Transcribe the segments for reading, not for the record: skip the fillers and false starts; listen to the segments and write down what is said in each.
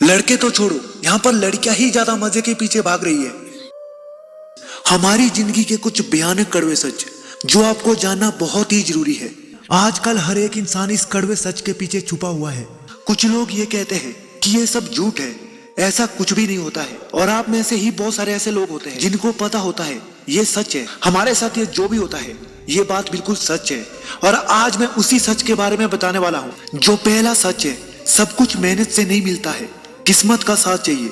लड़के तो छोड़ो, यहाँ पर लड़कियां ही ज्यादा मजे के पीछे भाग रही है। हमारी जिंदगी के कुछ भयानक कड़वे सच जो आपको जानना बहुत ही जरूरी है। आजकल हर एक इंसान इस कड़वे सच के पीछे छुपा हुआ है। कुछ लोग ये कहते हैं कि ये सब झूठ है, ऐसा कुछ भी नहीं होता है। और आप में से ही बहुत सारे ऐसे लोग होते हैं जिनको पता होता है ये सच है। हमारे साथ ये जो भी होता है ये बात बिल्कुल सच है। और आज मैं उसी सच के बारे में बताने वाला हूँ। जो पहला सच है, सब कुछ मेहनत से नहीं मिलता है, किस्मत का साथ चाहिए।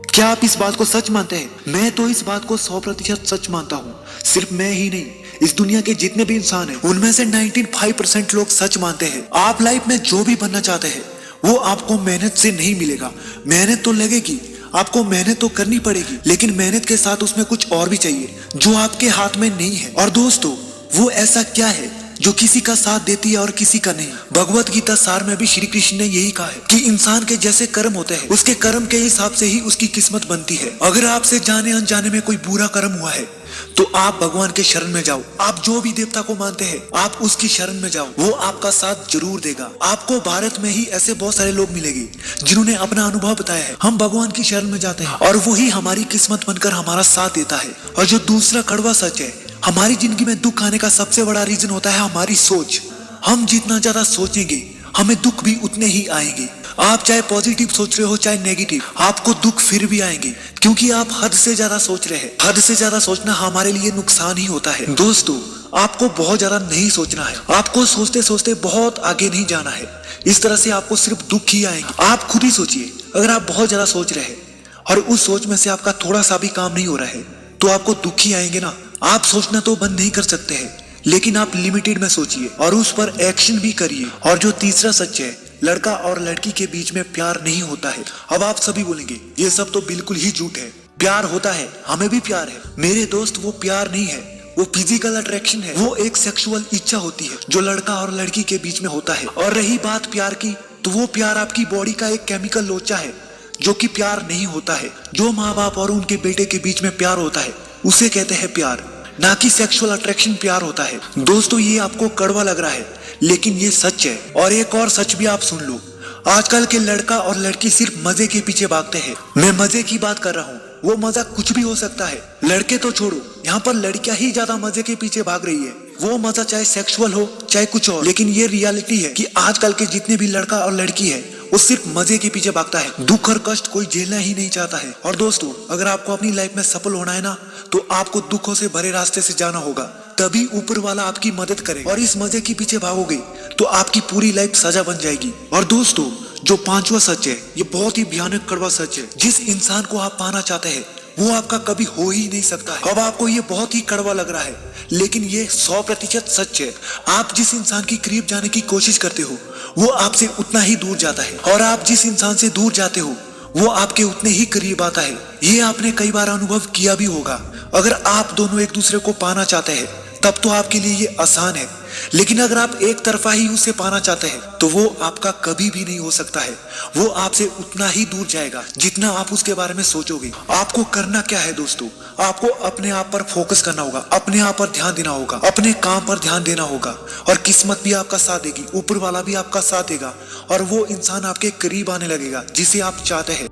क्या आप इस बात को सच मानते हैं? मैं तो इस बात को 100% सच मानता हूँ। सिर्फ मैं ही नहीं, इस दुनिया के जितने भी इंसान हैं उनमें से 95% लोग सच मानते हैं। आप लाइफ में जो भी बनना चाहते हैं वो आपको मेहनत से नहीं मिलेगा। मेहनत तो लगेगी, आपको मेहनत तो करनी पड़ेगी, लेकिन मेहनत के साथ उसमें कुछ और भी चाहिए जो आपके हाथ में नहीं है। और दोस्तों, वो ऐसा क्या है जो किसी का साथ देती है और किसी का नहीं? भगवत गीता सार में भी श्री कृष्ण ने यही कहा है कि इंसान के जैसे कर्म होते हैं, उसके कर्म के हिसाब से ही उसकी किस्मत बनती है। अगर आपसे जाने अनजाने में कोई बुरा कर्म हुआ है तो आप भगवान के शरण में जाओ। आप जो भी देवता को मानते हैं आप उसकी शरण में जाओ, वो आपका साथ जरूर देगा। आपको भारत में ही ऐसे बहुत सारे लोग मिलेंगे जिन्होंने अपना अनुभव बताया है। हम भगवान की शरण में जाते हैं और वही हमारी किस्मत बनकर हमारा साथ देता है। और जो दूसरा कड़वा सच है, हमारी जिंदगी में दुख आने का सबसे बड़ा रीजन होता है हमारी सोच। हम जितना ज्यादा सोचेंगे हमें दुख भी उतने ही आएंगे। आप चाहे पॉजिटिव सोच रहे हो चाहे नेगेटिव, आपको दुख फिर भी आएंगे, क्योंकि आप हद से ज्यादा सोच रहे हैं। हद से ज्यादा सोचना हमारे लिए नुकसान ही होता है। दोस्तों, आपको बहुत ज्यादा नहीं सोचना है, आपको सोचते सोचते बहुत आगे नहीं जाना है। इस तरह से आपको सिर्फ दुख ही आएंगे। आप खुद ही सोचिए, अगर आप बहुत ज्यादा सोच रहे हैं और उस सोच में से आपका थोड़ा सा भी काम नहीं हो रहा है तो आपको दुख ही आएंगे ना। आप सोचना तो बंद नहीं कर सकते हैं, लेकिन आप लिमिटेड में सोचिए और उस पर एक्शन भी करिए। और जो तीसरा सच है, लड़का और लड़की के बीच में प्यार नहीं होता है। अब आप सभी बोलेंगे ये सब तो बिल्कुल ही झूठ है, प्यार होता है, हमें भी प्यार है। मेरे दोस्त, वो प्यार नहीं है, वो फिजिकल अट्रैक्शन है। वो एक सेक्सुअल इच्छा होती है जो लड़का और लड़की के बीच में होता है। और रही बात प्यार की, तो वो प्यार आपकी बॉडी का एक केमिकल लोचा है जो कि प्यार नहीं होता है। जो माँ बाप और उनके बेटे के बीच में प्यार होता है उसे कहते हैं प्यार, ना कि सेक्सुअल अट्रैक्शन प्यार होता है। दोस्तों, ये आपको कड़वा लग रहा है लेकिन ये सच है। और एक और सच भी आप सुन लो, आजकल के लड़का और लड़की सिर्फ मजे के पीछे भागते हैं। मैं मजे की बात कर रहा हूँ, वो मजा कुछ भी हो सकता है। लड़के तो छोड़ो, यहाँ पर लड़कियां ही ज्यादा मजे के पीछे भाग रही है। वो मजा चाहे सेक्सुअल हो चाहे कुछ और, लेकिन ये रियलिटी है कि आजकल के जितने भी लड़का और लड़की है वो सिर्फ मजे के पीछे भागता है। दुख और कष्ट कोई झेलना ही नहीं चाहता है। और दोस्तों, अगर आपको अपनी लाइफ में सफल होना है ना, तो आपको दुखों से भरे रास्ते से जाना होगा, तभी ऊपर वाला आपकी मदद करे। और इस मजे के पीछे भागोगे तो आपकी पूरी लाइफ सजा बन जाएगी। और दोस्तों, जो पांचवा सच है, ये बहुत ही भयानक कड़वा सच है। जिस इंसान को आप पाना चाहते हैं वो आपका कभी हो ही नहीं सकता है। अब आपको ये बहुत ही कड़वा लग रहा है, लेकिन ये 100% सच है। आप जिस इंसान के करीब जाने की कोशिश करते हो वो आपसे उतना ही दूर जाता है, और आप जिस इंसान से दूर जाते हो वो आपके उतने ही करीब आता है। ये आपने कई बार अनुभव किया भी होगा। अगर आप दोनों एक दूसरे को पाना चाहते हैं तब तो आपके लिए ये आसान है, लेकिन अगर आप एक तरफा ही उसे पाना चाहते हैं तो वो आपका कभी भी नहीं हो सकता है। वो आपसे उतना ही दूर जाएगा जितना आप उसके बारे में सोचोगे। आपको करना क्या है दोस्तों? आपको अपने आप पर फोकस करना होगा, अपने आप पर ध्यान देना होगा, अपने काम पर ध्यान देना होगा, और किस्मत भी आपका साथ देगी, ऊपर वाला भी आपका साथ देगा, और वो इंसान आपके करीब आने लगेगा जिसे आप चाहते हैं।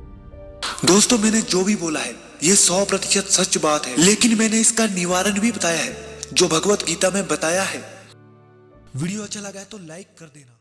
दोस्तों, मैंने जो भी बोला है ये 100% सच बात है, लेकिन मैंने इसका निवारण भी बताया है जो भगवत गीता में बताया है। वीडियो अच्छा लगा है तो लाइक कर देना।